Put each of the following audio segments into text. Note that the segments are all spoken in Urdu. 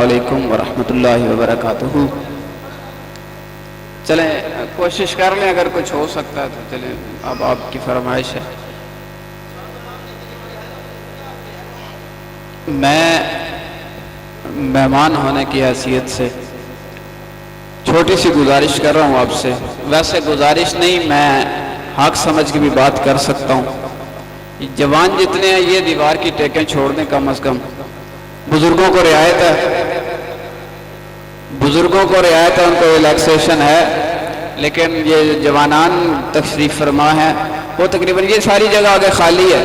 علیکم ورحمۃ اللہ وبرکاتہ۔ چلیں کوشش کر لیں، اگر کچھ ہو سکتا ہے تو چلیں، اب آپ کی فرمائش ہے۔ میں مہمان ہونے کی حیثیت سے چھوٹی سی گزارش کر رہا ہوں آپ سے، ویسے گزارش نہیں، میں حق سمجھ کے بھی بات کر سکتا ہوں۔ جوان جتنے ہیں یہ دیوار کی ٹیکیں چھوڑ دیں کم از کم، بزرگوں کو رعایت ہے، بزرگوں کو رعایت ہے، ان کو ریلیکسیشن ہے، لیکن یہ جوانان تشریف فرما ہیں وہ تقریباً یہ ساری جگہ آگے خالی ہے،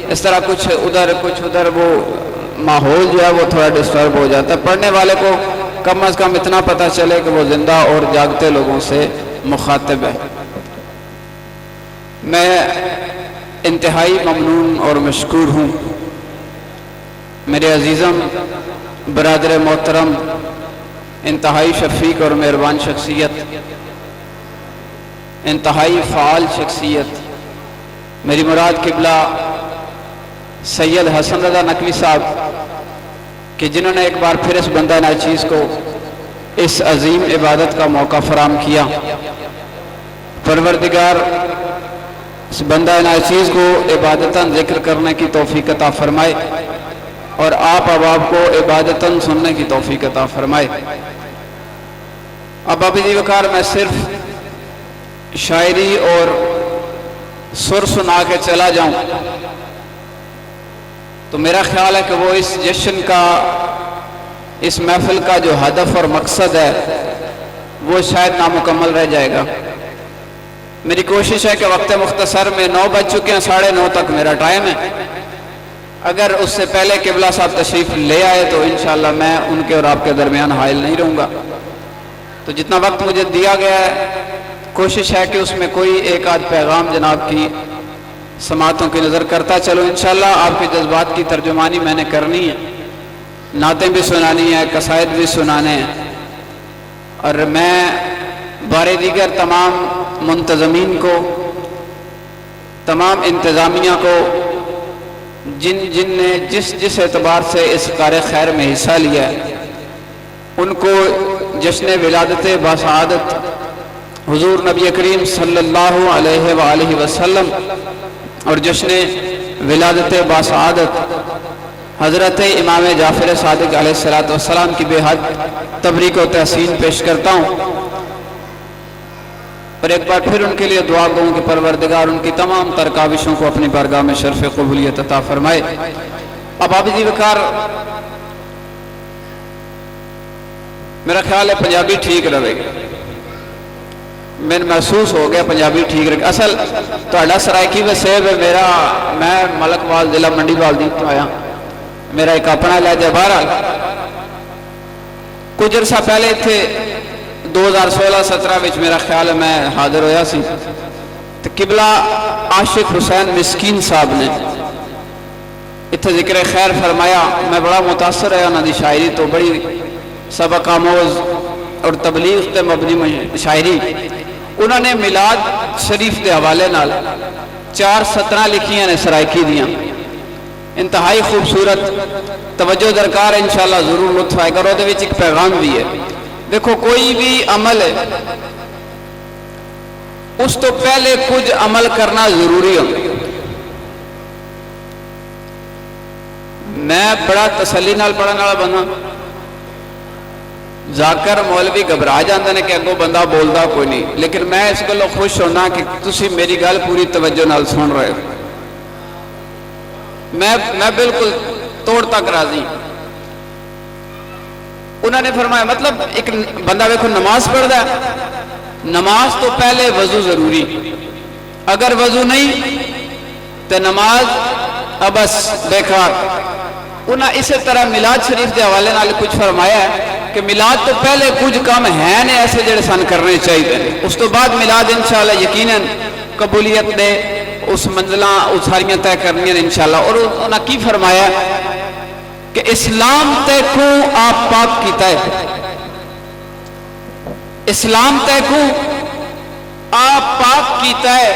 اس طرح کچھ ادھر وہ ماحول جو ہے وہ تھوڑا ڈسٹرب ہو جاتا ہے۔ پڑھنے والے کو کم از کم اتنا پتہ چلے کہ وہ زندہ اور جاگتے لوگوں سے مخاطب ہے۔ میں انتہائی ممنون اور مشکور ہوں میرے عزیزم برادر محترم، انتہائی شفیق اور مہربان شخصیت، انتہائی فعال شخصیت، میری مراد قبلہ سید حسن رضا نقوی صاحب، کہ جنہوں نے ایک بار پھر اس بندہ ناچیز کو اس عظیم عبادت کا موقع فراہم کیا۔ پروردگار اس بندہ ناچیز کو عبادتاً ذکر کرنے کی توفیق عطا فرمائے اور آپ کو عبادتاً سننے کی توفیق عطا فرمائے۔ اب جی وقار میں صرف شاعری اور سر سنا کے چلا جاؤں تو میرا خیال ہے کہ وہ اس جشن کا، اس محفل کا جو ہدف اور مقصد ہے وہ شاید نامکمل رہ جائے گا۔ میری کوشش ہے کہ وقت مختصر میں 9 بج چکے ہیں، 9:30 تک میرا ٹائم ہے، اگر اس سے پہلے قبلہ صاحب تشریف لے آئے تو انشاءاللہ میں ان کے اور آپ کے درمیان حائل نہیں رہوں گا۔ تو جتنا وقت مجھے دیا گیا ہے کوشش ہے کہ اس میں کوئی ایک آدھ پیغام جناب کی سماعتوں کی نظر کرتا چلو، انشاءاللہ آپ کے جذبات کی ترجمانی میں نے کرنی ہے، نعتیں بھی سنانی ہے، قصائد بھی سنانے ہیں، اور میں بار دیگر تمام منتظمین کو، تمام انتظامیہ کو، جن نے جس اعتبار سے اس کار خیر میں حصہ لیا ہے، ان کو جشن ولادت باسعادت حضور نبی کریم صلی اللہ علیہ وآلہ وسلم اور جشن ولادت باسعادت حضرت امام جعفر صادق علیہ السلام کی بے حد تبریک و تحسین پیش کرتا ہوں، اور ایک بار پھر ان کے لیے دعا گوں کہ پروردگار ان کی تمام تر کاوشوں کو اپنی بارگاہ میں شرف قبولیت عطا فرمائے۔ اب جی وقار میرا خیال ہے پنجابی ٹھیک رہے گا، میں محسوس ہو گیا پنجابی ٹھیک رہے گا۔ اصل تو سرائکی وسیب ہے میرا، میں ملک وال ضلع منڈی والدین تو آیا، میرا ایک اپنا لہجہ بہرحال کچھ عرصہ پہلے تھے 2016-17 میرا خیال ہے میں حاضر ہویا سی تو قبلہ عاشق حسین مسکین صاحب نے اتھے ذکر خیر فرمایا، میں بڑا متاثر ہے انہوں دی شاعری تو، بڑی سبق آموز اور تبلیغ تے مبنی شاعری۔ انہوں نے میلاد شریف دے حوالے نال 4 سطریں لکھیاں نے سرائکی دیاں، انتہائی خوبصورت، توجہ درکار ہے، انشاءاللہ ضرور لطف آئے گا، اور وہ ایک پیغام بھی ہے۔ دیکھو کوئی بھی عمل ہے اس تو پہلے کچھ عمل کرنا ضروری ہو۔ میں بڑا تسلی نال پڑھنے والا بندہ، ذاکر مولوی گھبرا جاندے نے کہ اگوں بندہ بولدا کوئی نہیں، لیکن میں اس گلوں خوش ہونا کہ تسی میری گل پوری توجہ نال سن رہے ہو، میں بالکل توڑ تک راضی۔ انہوں نے فرمایا مطلب ایک بندہ دیکھو نماز پڑھتا ہے، نماز تو پہلے وضو ضروری، اگر وضو نہیں تو نماز ابس بیکار۔ انہوں نے اسی طرح میلاد شریف کے حوالے نال کچھ فرمایا ہے کہ میلاد تو پہلے کچھ کام ہیں نے ایسے جڑے سن کرنے چاہیے، اس تو بعد میلاد انشاءاللہ یقیناً قبولیت دے اس منزلہ اس ساریاں طے کرنی ہیں انشاءاللہ۔ اور انہوں نے کی فرمایا کہ اسلام تے کو آپ پاک کیتا ہے، اسلام تے کو آپ پاک کیتا ہے،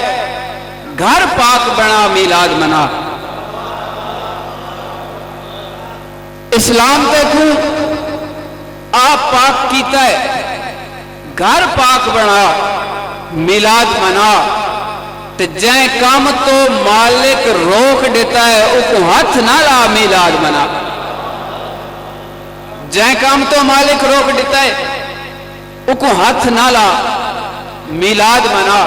گھر پاک بنا میلاد منا۔ اسلام تے کو پاک کیتا ہے، گھر پاک بنا، میلاد منا، تے جائیں کام تو مالک روک دیتا ہے او کو ہاتھ نہ لا میلاد منا، جائیں کام تو مالک روک دیتا ہے او کو ہاتھ نہ لا میلاد منا،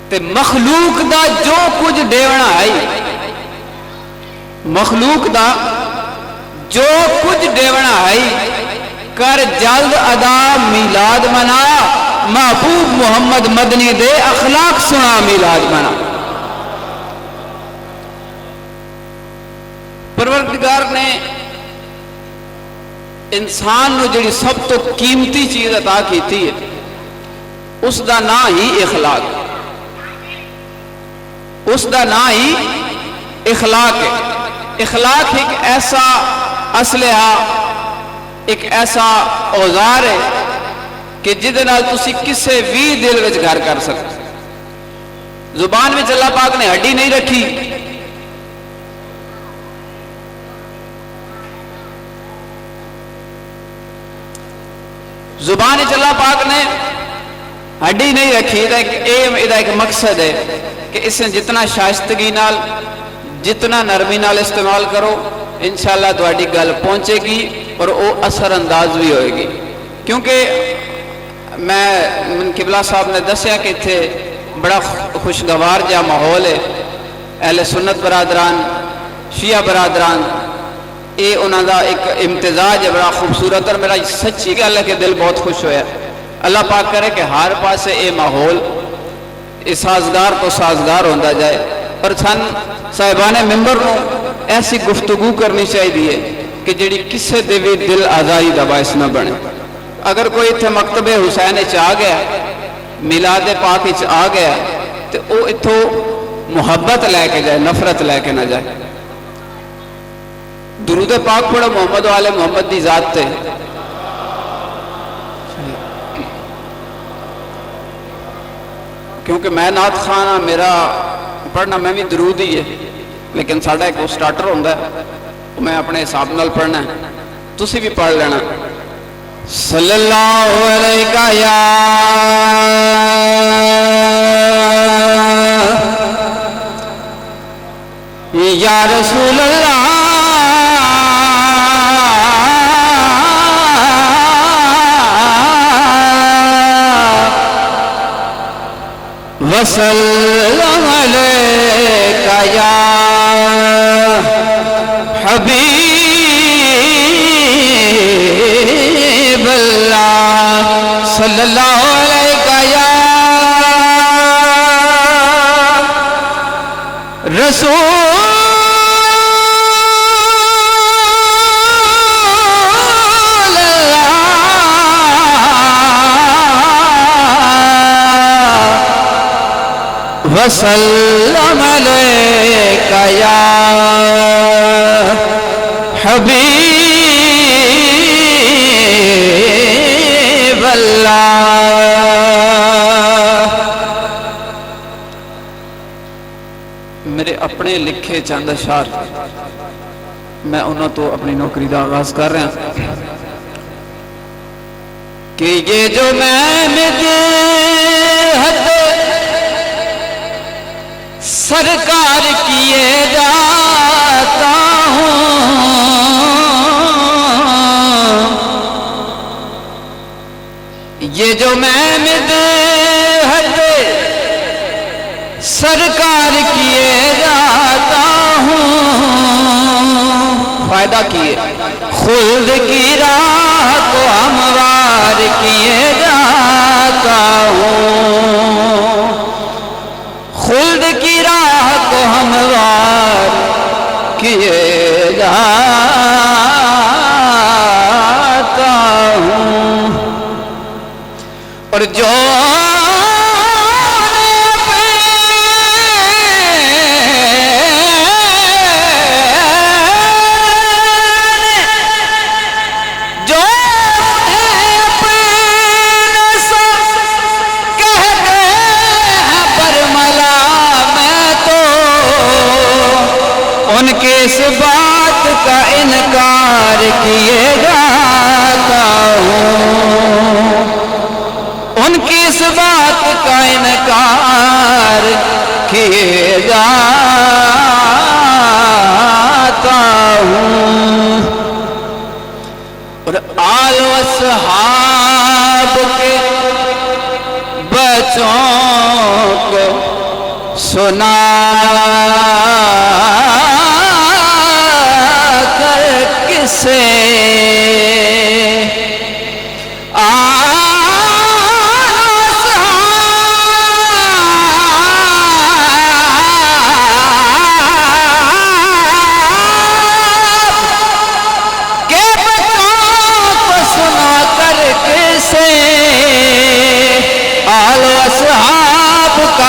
تے مخلوق دا جو کچھ دیونا ہے، مخلوق دا جو کچھ دیونا ہے کر جلد ادا میلاد منا، محبوب محمد مدنی دے اخلاق سنا میلاد منا۔ پروردگار نے انسان نو جڑی سب تو قیمتی چیز عطا کیتی ہے اس دا نا ہی اخلاق، اس دا نا ہی اخلاق ہے۔ اخلاق ایک ایسا اسلحہ، ایک ایسا اوزار ہے کہ جدے نال تسی کسے بھی دل وچ گھر کر سکتے۔ زبان میں اللہ پاک نے ہڈی نہیں رکھی، زبان اللہ پاک نے ہڈی نہیں رکھی، یہ ایک مقصد ہے کہ اس سے جتنا شائستگی نال، جتنا نرمی نال استعمال کرو، انشاءاللہ تہاڈی گل پہنچے گی اور وہ اثر انداز بھی ہوئے گی۔ کیونکہ میں قبلہ صاحب نے دسیا کہ اتنے بڑا خوشگوار جا ماحول ہے، اہل سنت برادران، شیعہ برادران، یہ انہوں دا ایک امتزاج ہے بڑا خوبصورت، اور میرا سچی گل ہے کہ دل بہت خوش ہویا۔ اللہ پاک کرے کہ ہر پاسے یہ ماحول سازگار تو سازگار ہوتا جائے، اور سن صاحبان ممبر نو ایسی گفتگو کرنی چاہیے کہ جڑی کسے دے بھی دل آزائی دا باعث نہ بنے۔ اگر کوئی اتنے مکتب حسین آ گیا، میلاد پاک آ گیا، تو وہ اتھوں محبت لے کے جائے، نفرت لے کے نہ جائے۔ درود پاک پڑھو محمد والے محمد دی ذات تے۔ کیونکہ میں نعت خان ہاں، میرا پڑھنا میں بھی درود ہی ہے، لیکن ساڈا ایک سٹارٹر ہوتا ہے، میں اپنے حساب نال پڑھنا ہے، تسی بھی پڑھ لینا۔ صلی اللہ علیہ یا رسول اللہ وسلم علیکہ یا حبیب اللہ، صلی اللہ علیہ یا رسول وسلم علیکہ یا حبیب اللہ۔ میرے اپنے لکھے چند اشعار میں انہوں تو اپنی نوکری دا آغاز کر رہا ہوں کہ یہ جو میں مدحت سرکار کیے جاتا ہوں، یہ جو میں مدحت سرکار کیے جاتا ہوں، فائدہ کیے خلد کی راہ کو ہموار کیے جاتا ہوں، خلد کی راہ کو ہموار کیے جاتا ہوں، اور جو اس بات کا انکار اور آل و اصحاب کے بچوں کو سنا کر کسے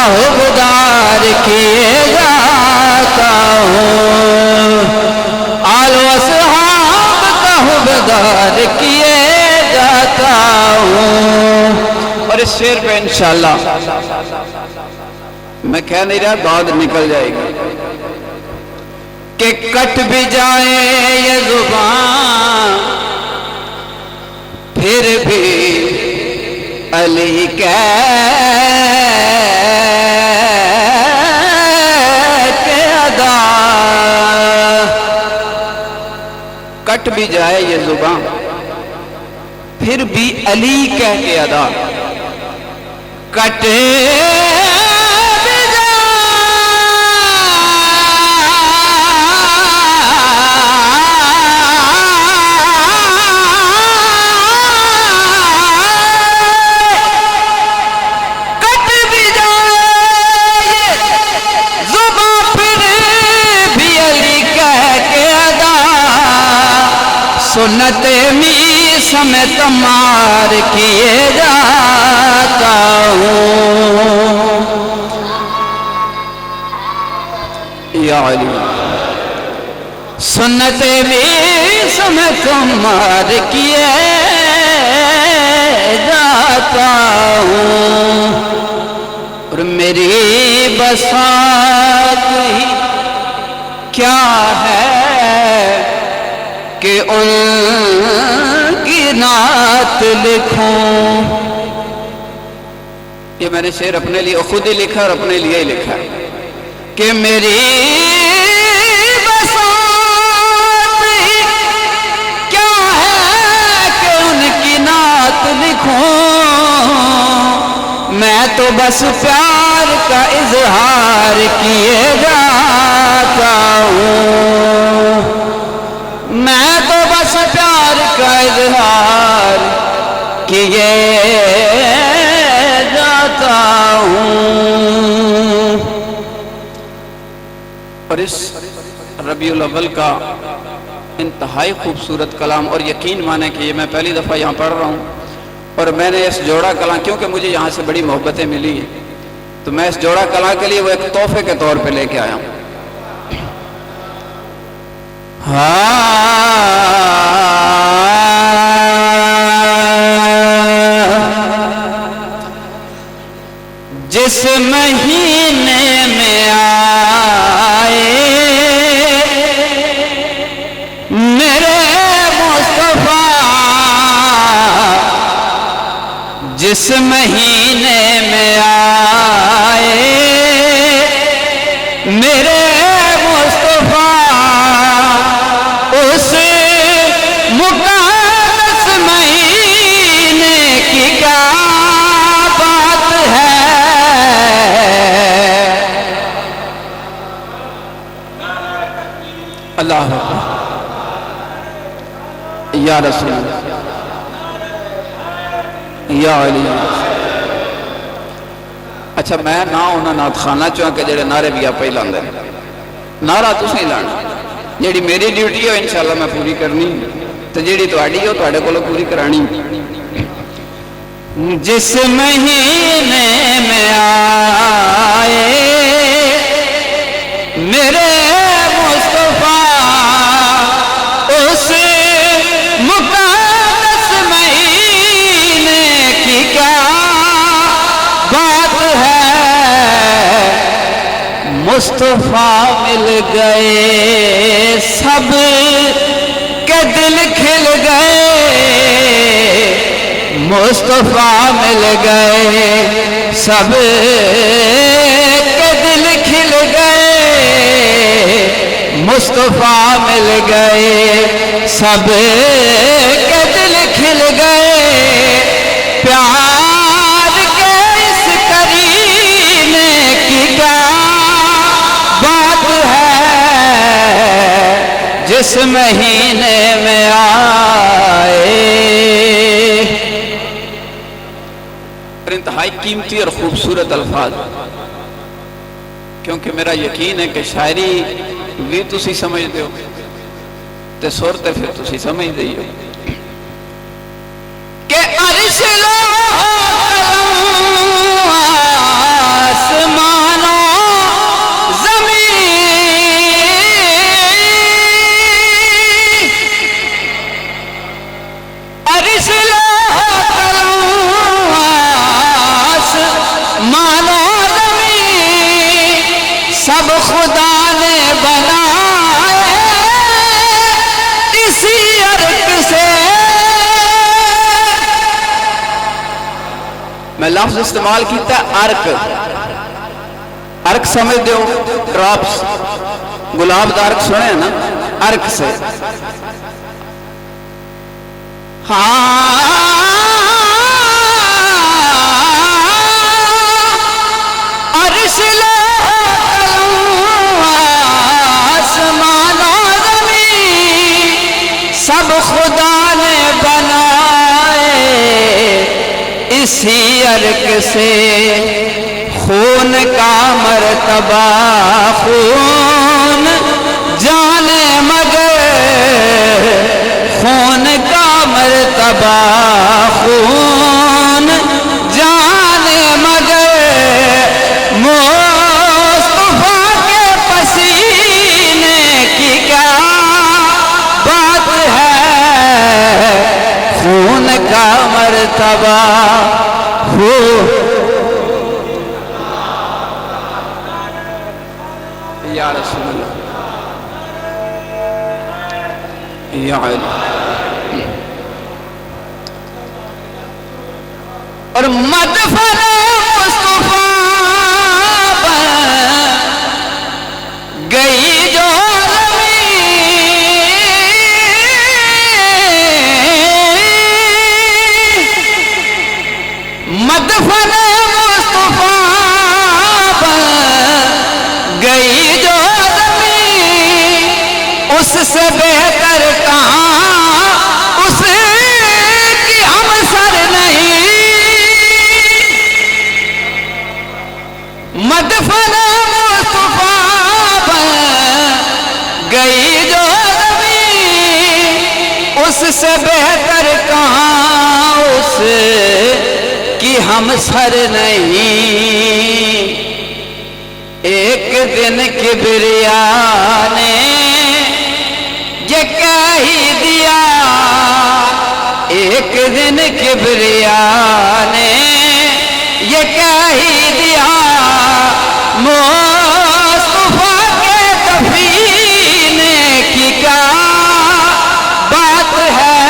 حبدار کیے جاتا ہوں، آل و اصحاب کا حبدار کیے جاتا ہوں۔ اور اس شعر پہ انشاءاللہ میں کہہ نہیں رہا، بعد نکل جائے گی کہ کٹ بھی جائے یہ زبان پھر بھی علی کٹ بھی جائے یہ زبان پھر بھی علی کہہ کے ادا، کٹے بھی جائے زبان پھر بھی علی کہہ کے ادا، سنت میس میں تمار کیے جاتا ہوں۔ یا علی سنت میس میں تمار کیے جاتا ہوں، اور میری بساط ہی کیا ہے کہ ان کی نعت لکھوں۔ یہ میں نے شعر اپنے لیے خود ہی لکھا اور اپنے لیے ہی لکھا ہے کہ میری بساط ہی کیا ہے کہ ان کی نعت لکھوں، میں تو بس پیار کا اظہار کیے جاتا ہوں، میں تو بس پیار کا اظہار کیے جاتا ہوں۔ اور اس ربیع الاول کا انتہائی خوبصورت کلام، اور یقین مانے کہ یہ میں پہلی دفعہ یہاں پڑھ رہا ہوں، اور میں نے اس جوڑا کلام کیونکہ مجھے یہاں سے بڑی محبتیں ملی ہیں، تو میں اس جوڑا کلام کے لیے وہ ایک تحفے کے طور پہ لے کے آیا ہوں۔ جس مہینے میں آئے میرے مصطفیٰ، جس مہینے میں آئے میرے مصطفیٰ، اس مقدس مہینے کی کیا بات ہے، اللہ یا رسول یا علی۔ اچھا میں نہ ہونا نعت خانہ چاہ کے جڑے نعرے بھی آپ ہی لاندے، نعرہ تسی لانا، جیڑی میری ڈیوٹی ہے انشاءاللہ میں پوری کرنی، تو جیڑی تواڈی ہے تواڈے کولوں پوری کرانی۔ جس مہینے میں آئے میرے مصطفیٰ، اس مقدس مہینے کی کیا بات ہے، مصطفیٰ مل گئے سب کے دل کھل گئے، مصطفیٰ مل گئے سب کے دل کھل گئے، مصطفیٰ مل گئے سب کے گئے پیار کے اس کرینے کی کیا بات ہے جس مہینے میں آئے. انتہائی قیمتی اور خوبصورت الفاظ، کیونکہ میرا یقین ہے کہ شاعری بھی تسی سمجھ دیو تے سور تے پھر تسی سمجھ دیو کہ عرش لو آسمان و زمین، عرش لو آسمان و زمین سب خدا نے بنائے اسی عرق سے. میں لفظ استعمال کیتا عرق. عرق سمجھ دیو ڈراپس، گلاب دا عرق سنے ہیں نا، عرق سے. ہاں عرش لو آسمان و زمین سب خدا نے بنائے اسی عرق سے. خون کا مرتبہ خون جانے مگر، خون کا مرتبہ خون جانے مگر، مصطفیٰ کے پسینے کی کیا بات ہے. خون کا مرتبہ یا رسول اللہ یا علی. اور مدفن مصطفیٰ گئی جو مدفن مصطفیٰ گئی جو زمین، اس سے بہتر کہاں اس کی ہم سر نہیں. مدفن مصطفیٰ گئی جو زمین، اس سے بہتر کہاں اس کی ہم سر نہیں. ایک دن کبریا نے یہ کہہ ہی دیا، ایک دن کبریا نے یہ کہہ ہی دیا، مصطفیٰ کے دفینے کی کیا بات ہے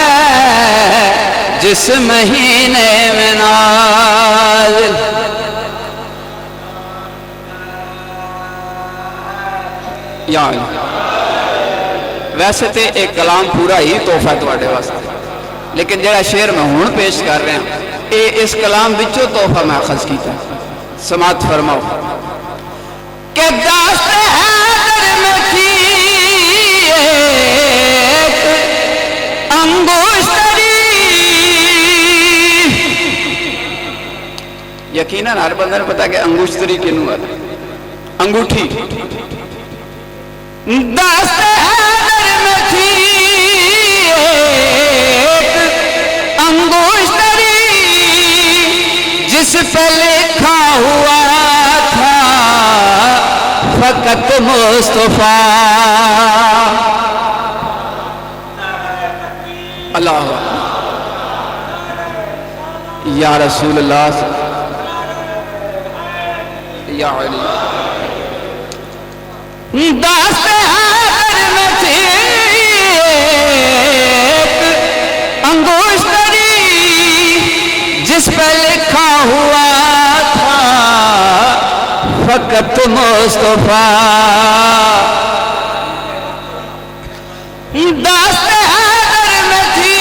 جس مہینے میں نازل. یا ویسے تے ایک کلام پورا ہی تحفہ تواڈے واسطے، لیکن جڑا شعر میں ہن پیش کر رہا ہوں اے اس کلام وچوں تحفہ ماخذ کیتا. سماعت فرماؤ کہ دست حیدر میں تھی ایک انگشتری. یقیناً ہر بندہ نے پتا کہ انگشتری کنوں ہے، انگوٹھی. دست حیدر میں تھی ایک انگشتری جس پہ لکھا ہوا تھا فقط مصطفیٰ. اللہ یا رسول اللہ یا علی. دست حیدر میں تھی ایک انگشتری جس پہ لکھا ہوا تھا فقط مصطفیٰ. دست حیدر میں تھی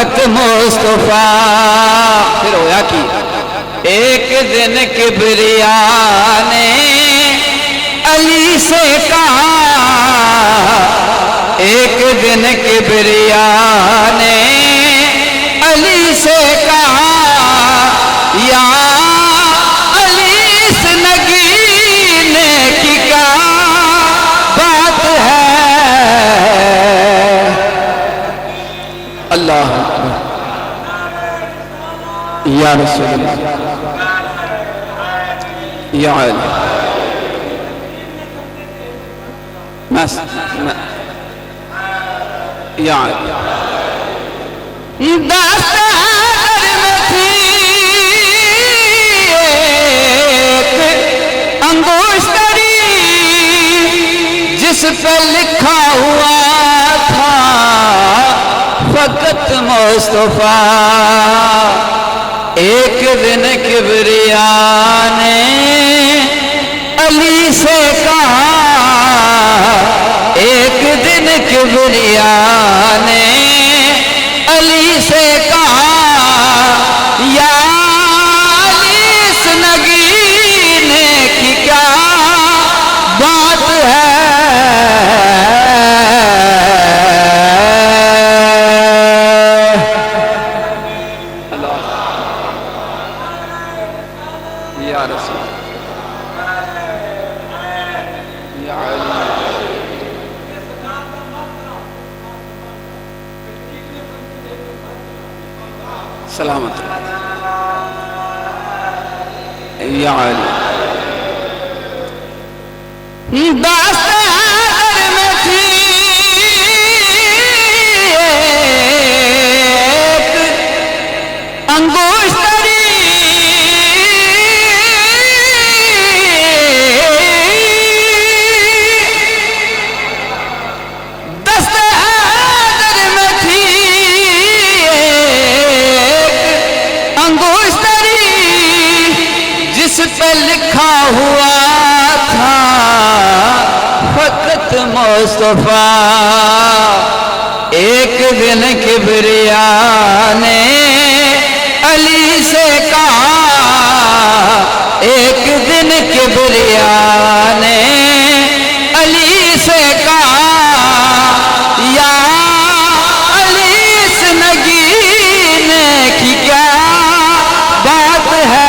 فقط مصطفیٰ. پھر ہویا کی ایک دن کبریا نے علی سے کہا، ایک دن کبریا نے علی سے کہا، یا علی اس نگینے کی کیا بات ہے. اللہ اکبر. یا رسول اللہ، یا علی. یا علی دستار میں تھی ایک انگوشتری جس پہ لکھا ہوا تھا فقط مصطفیٰ. ایک دن کبریا نے علی سے کہا، ایک دن کبریا نے علی سے کہا، یا علی اس نگینے کی کیا بات ہے. یا رسول یا علی. سلامت یا علی. دستار میں تھی ایک انگوشتری جس پہ لکھا ہوا تھا فقط مصطفیٰ. ایک دن کبریا نے علی سے کہا، ایک دن کبریا نے علی سے کہا، یا علی اس نگینے کی کیا بات ہے.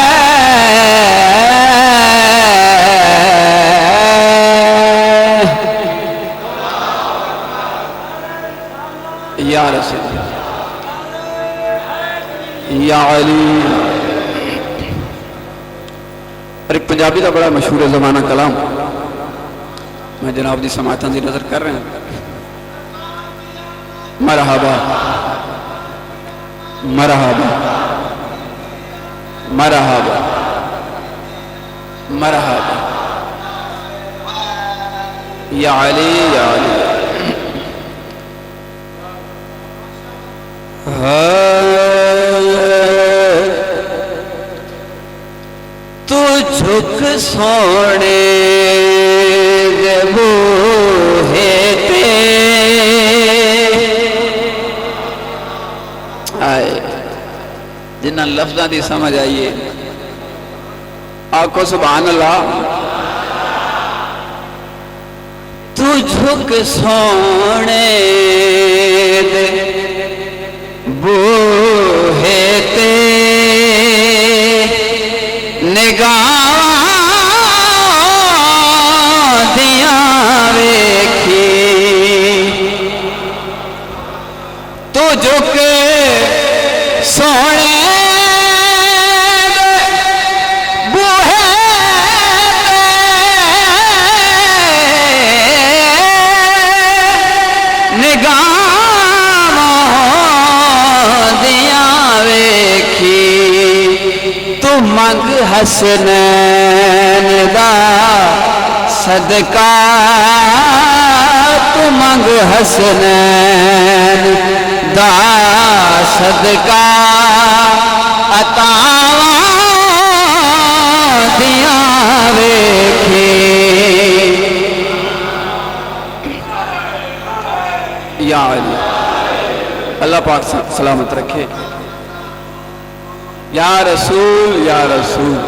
یا رسول یا علی. اور ایک پنجابی کا بڑا مشہور زمانہ کلام میں جناب دی سماعتاں دی نظر کر رہے ہیں. مرحبا مرحبا مرحبا مرحبا یا علی یا علی. تو جھک سونے وہ ہے آئے جنہ لفظاں دی سمجھ آئیے آنکھوں سبحان اللہ. تو جھک سونے بوہے تے نگاہ دیاں ویکھی، تو جھک سونے بوہے نگاہ منگ حسنین دا صدقہ، تو منگ حسنین دا صدقہ، عطاواں دیاں ویکھی. یا علی. اللہ پاک سلامت رکھے. یا رسول یا رسول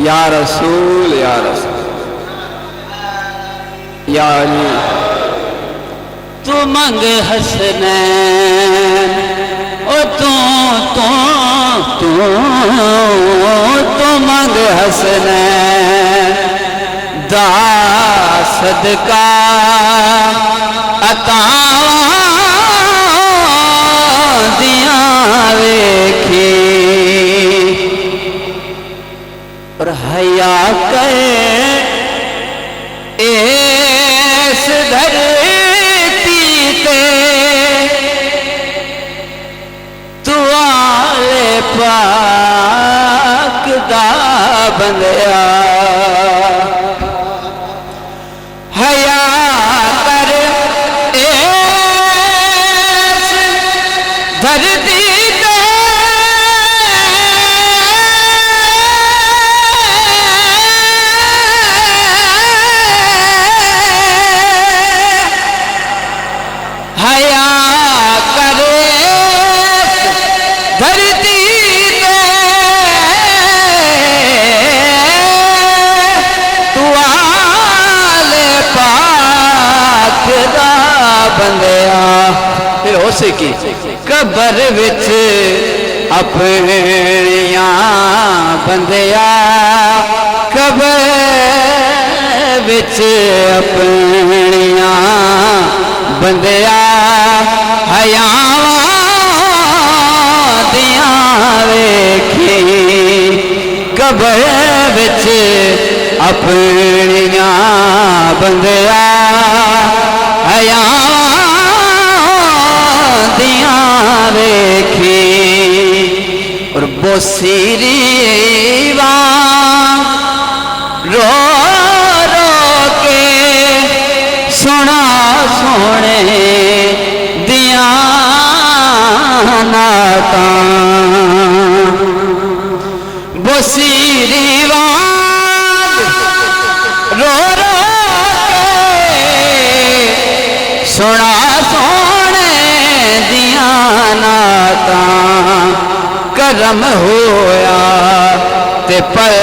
یا رسول یا رسول یا علی. تو منگ حسنین او تو منگ حسنین دا صدقہ عطا دیاں ویکھی اور حیا کرے اس دھرتی تے تو آلے پاک دا بندیا. حیا کر اس دھرتی تے حیا کر دھرتی تے تو آلے پاک دا بندیا. پھر ہو سکی قبر وچ اپنیاں بندیا قبر وچ اپنیاں بندیا حیاواں دیاں ویکھی قبر وچ اپنیاں بندیا حیاواں دیاں ویکھی اور بوسیری وانگ رو رو کے سنا سونے دیاں نعتاں. بوسیری وانگ رو رو کے سنا سونے دیاں نعتاں. کرم ہویا تے پر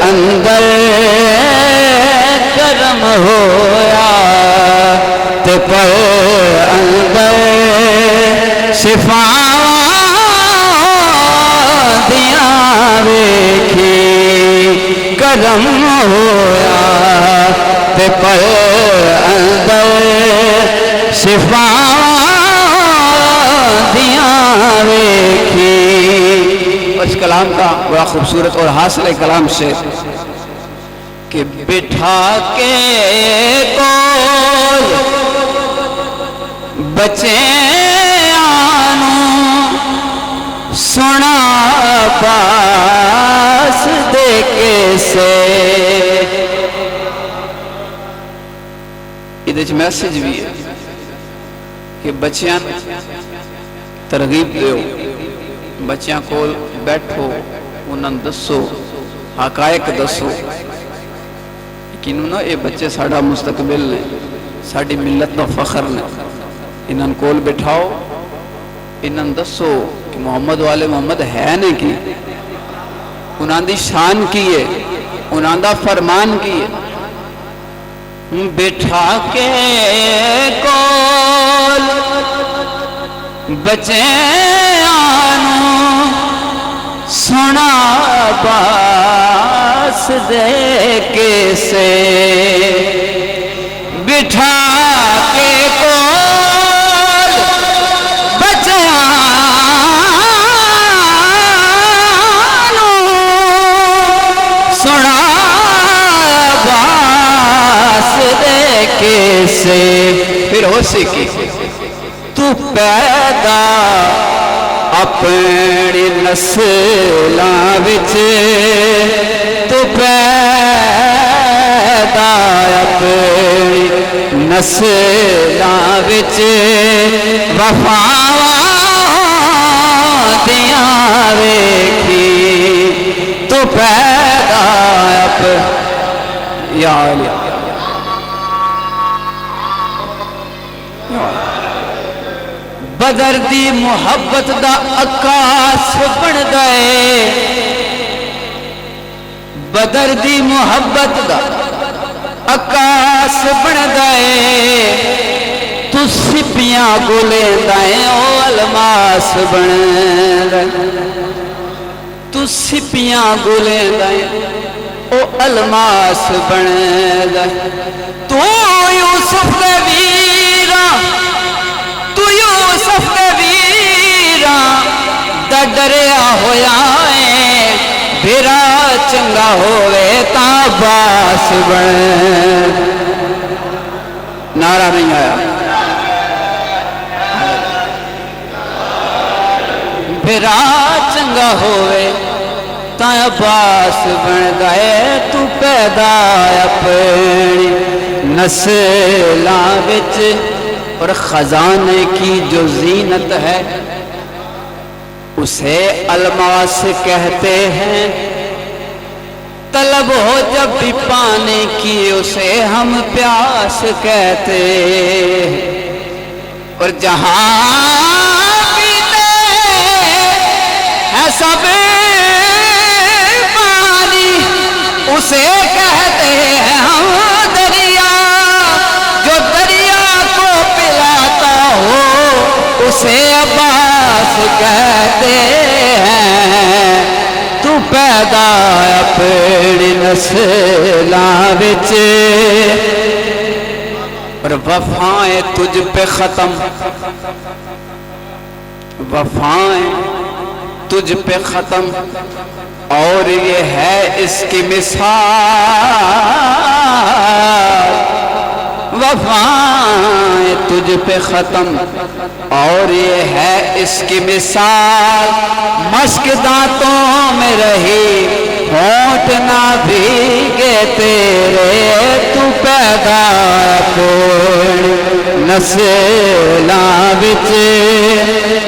اندر کرم ہویا تے پر اندر شفاواں دیاں ویکھی کرم ہویا تے پر اندر شفاواں دیاں ویکھی. اس کلام کا بڑا خوبصورت اور حاصل کلام سے کہ بٹھا کے کول بچے آنو سنا پاس دے کے سے. یہ میسج بھی ہے کہ بچیاں ترغیب دیو, بچیاں کول بیٹھو, انہاں دسو حقائق دسو. یقیناً یہ بچے ساڑا مستقبل نے, ساڑی ملت دا فخر نے. انہاں کول بٹھاؤ, انہاں دسو کہ محمد والے محمد ہے نہیں کی, انہاں دی شان کی ہے, انہاں دا فرمان کی ہے. بٹھا کے کول بچے آنو سنا باس دے کے سے. بٹھا کے کول بچے آنو سنا باس دے کے سے. پھر ہو سکی تو پیدا اپنی نسلاں وچ, تو پیدا اپنی نسلاں وچ وفاواں دیاں ویکھی. تو پیدا یا علی بدر دی محبت دا عکاس بن گئے بدر دی محبت دا عکاس بن گئے تو سپیاں گولے دائیں او الماس بن گئے تو سپیاں گولے دائیں او الماس بن گئے تو یوسف دے ویراں تو یوسف دے ویراں دا ڈریا ہویا ہے بھیرا چنگا ہوئے تا باس بن نعرہ نہیں آیا بھیرا چنگا ہوئے تا باس بن گئے تو پیدا اپنی نسلاں وچ اور خزانے کی جو زینت ہے اسے الماس کہتے ہیں طلب ہو جب بھی پانے کی اسے ہم پیاس کہتے ہیں اور جہاں پیتے ہیں سب پانی اسے کہتے ہیں ہم دریا جو دریا کو پلاتا ہو اسے عباس کہتے ہیں تو پیدا اپنی نسلاں وچ اور وفائیں تجھ پہ ختم وفائیں تجھ پہ ختم اور یہ ہے اس کی مثال وفائیں تجھ پہ ختم اور یہ ہے اس کی مثال مشک دانتوں میں رہی ہونٹ نہ بھیگے تیرے تو پیدا اپنی نسلاں وچ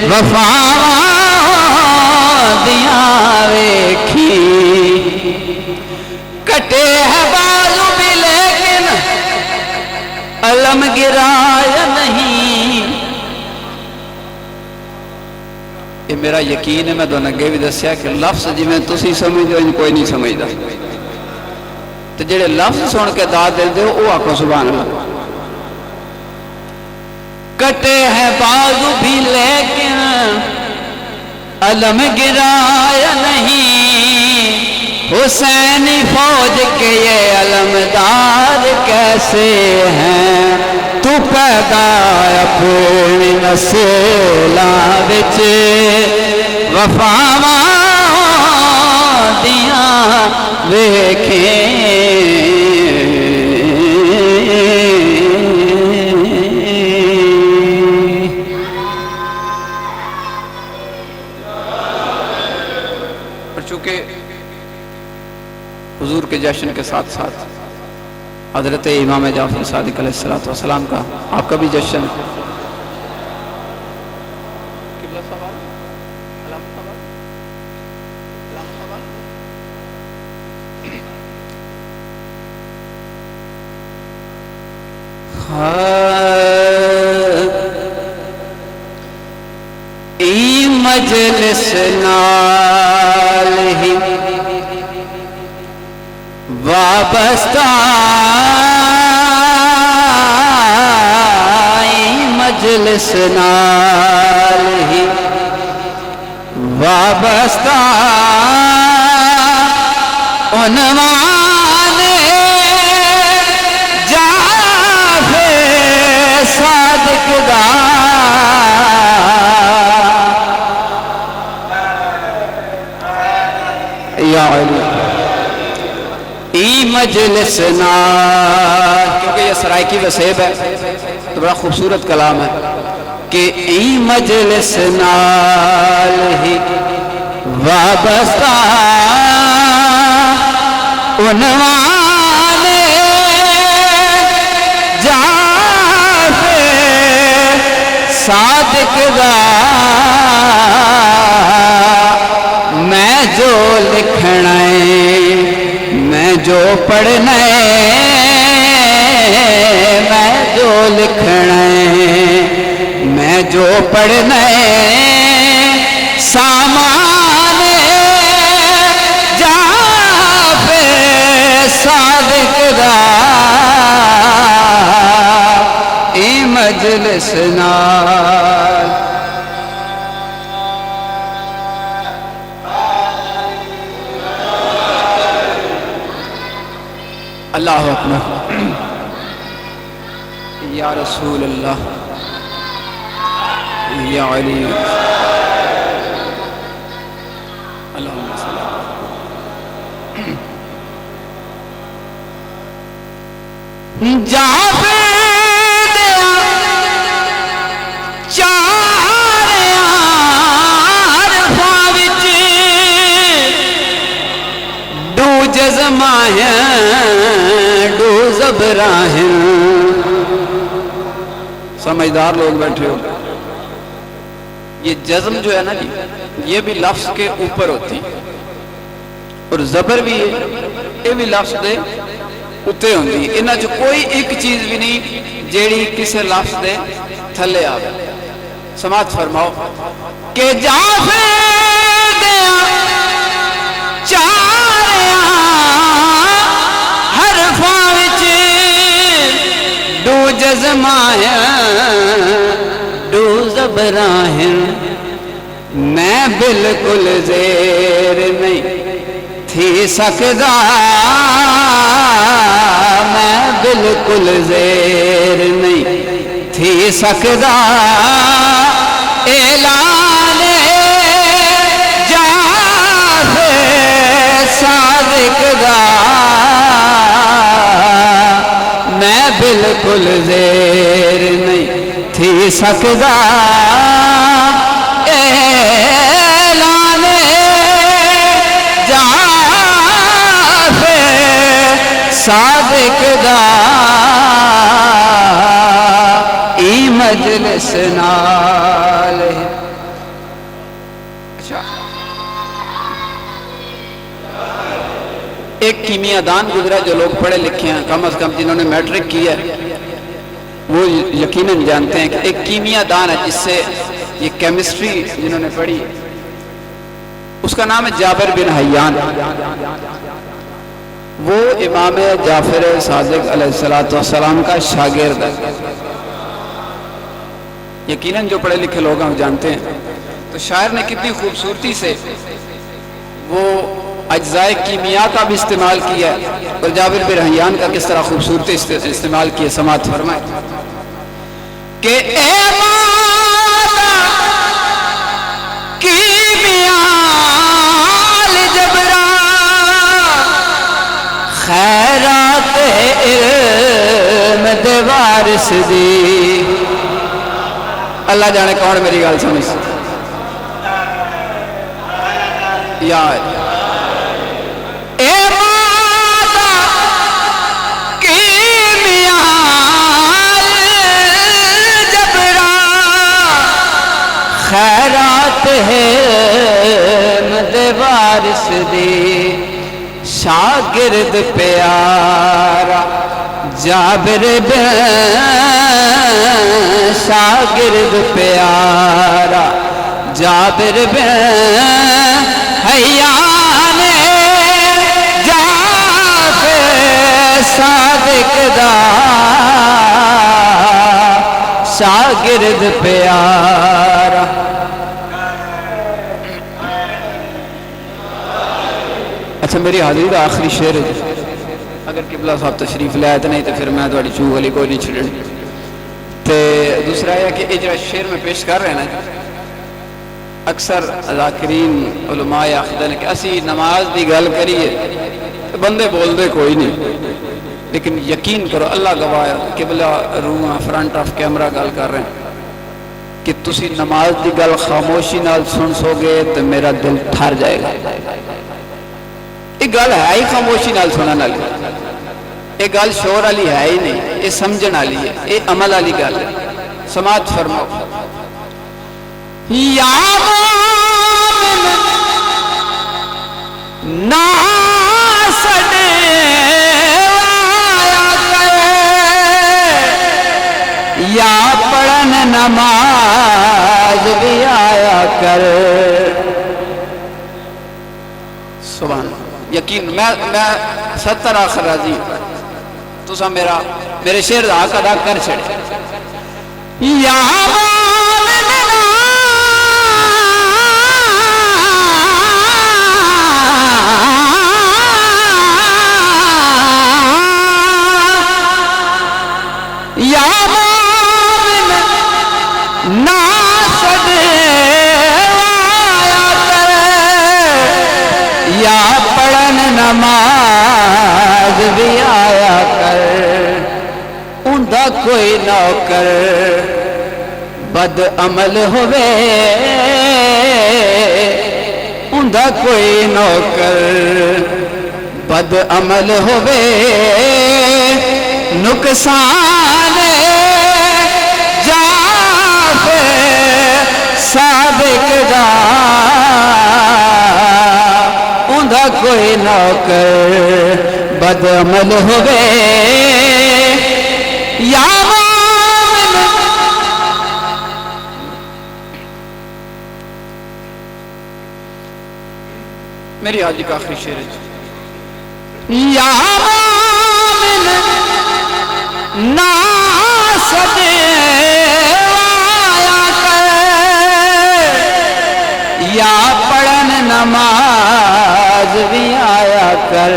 وفاواں دیاں ویکھی کٹے ہے بازو بھی لیکن علم گرایا نہیں یہ میرا یقین ہے میں تو اگے بھی دسیا کہ لفظ جی میں تسی سمجھو ان کوئی نہیں سمجھدا تو جڑے لفظ سن کے داد دیندے ہو وہ آکھو سبحان اللہ کٹے ہیں بازو بھی لیکن علم گرایا نہیں حسینی فوج کے یہ علمدار کیسے ہیں تو پیدا اپنی نسلاں وچ وفاواں دیاں ویکھیں حضور کے جشن کے ساتھ ساتھ حضرت امام جعفر صادق علیہ السلام کا آپ کا بھی جشن ای مجلس نال ہی وابستہ مجلس نال ہی وابستہ عنوان جعفر صادق دا یا علی ای مجلس نال کیونکہ یہ سرائکی وسیب ہے تو بڑا خوبصورت کلام ہے کہ ای مجلس نال ہی وابستہ عنوان جعفر صادق دا میں جو لکھنا ہے میں جو پڑھنا ہے میں جو لکھنا ہے میں میں جو پڑھنے سامان جعفر صادق دا ای مجلس نال اللہ اکبر یا رسول اللہ یا علی اللہم صلی اللہ جعفر ڈو زبراہن سمجھدار لوگ بیٹھے ہو. یہ جزم جو ہے نا جی یہ بھی لفظ کے اوپر ہوتی اور زبر بھی ہے یہ بھی لفظ دے اتے ہوتی. انہاں جو کوئی ایک چیز بھی نہیں جیڑی کسے لفظ دے تھلے آوے. سماعت فرماؤ کہ جعفر دیا ڈو جزمایا ڈو زبراہن میں بالکل زیر نہیں تھی سکدا میں بالکل زیر نہیں تھی سکدا اعلان جعفر صادق دا میں بالکل زیر نہیں تھی سکدا اعلان جعفر صادق دا ای مجلس نال. ایک کیمیا دان گزرا جو لوگ پڑھے لکھے ہیں کم از کم جنہوں نے میٹرک کیا ہے وہ یقیناً جانتے ہیں کہ ایک کیمیا دان ہے جس سے یہ کیمسٹری جنہوں نے پڑھی ہے اس کا نام ہے جابر بن حیان. وہ امام جعفر صادق علیہ السلام کا شاگرد ہے. یقیناً جو پڑھے لکھے لوگ ہیں وہ جانتے ہیں. تو شاعر نے کتنی خوبصورتی سے وہ اجزائے کیمیا کا بھی استعمال کیا ہے اور جابر بن حیان کا کس طرح خوبصورتی استعمال کیا. سماعت فرمائے کہ اے مولا کیمیا الجبرا خیرات علم دے وارث دی. اللہ جانے کون میری گل سمجھ یار خیرات ہے مد وارث دی شاگرد پیارا جابر بن شاگرد پیارا جابر بن حیان جعفر صادق دا شاگرد پیارا. اچھا میری حاضری کا آخری شعر ہے اگر قبلہ صاحب تشریف لے آتے نہیں تو پھر میں تھوڑی چوہ والی کوئی نہیں چھڑنی. تے دوسرا ہے کہ یہ جو شعر میں پیش کر رہے ہیں نا اکثر ذاکرین علماء آخدہ نے کہ اسی نماز دی گل کریے بندے بول دے کوئی نہیں لیکن یقین کرو اللہ گواہ قبلہ روحاں فرنٹ آف کیمرہ گل کر رہے ہیں کہ تسی نماز دی گل خاموشی نال سن سو گے تو میرا دل ٹھر جائے گا. یہ گل ہے ہی خاموشی نال سنن والی یہ گل شور والی ہے ہی نہیں یہ سمجھن والی ہے یہ عمل والی گل ہے. سماعت فرماؤ یا مومن نا سڑے یا پڑھن نماز کر. سبحان اللہ. یقین میں 70 آخر راضی تسا میرے شعر دا حق ادا کر چھڑے. یا نماز بھی آیا کر. اندھا کوئی نوکر بد عمل ہوئے. اندھا کوئی نوکر بد عمل ہوئے. نقصان جافے صادق دا. اندھا کوئی نوکر بد عمل ہوئے. یا میری آج کا آخری شعر ہے. یا ناسد آیا کر. یا پڑھن نماز بھی آیا کر.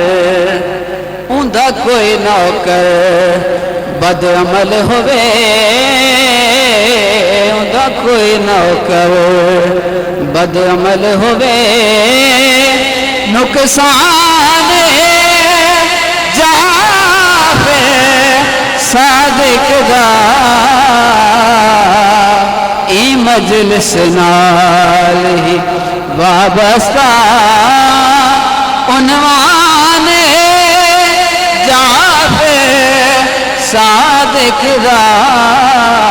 اندھا کوئی نوکر بد عمل ہوئے. اندھا کوئی نوکر بد عمل ہوئے. نقصان جافے صادق دا. ای مجلس نال ہی وابستہ عنوان جافے صادق دا.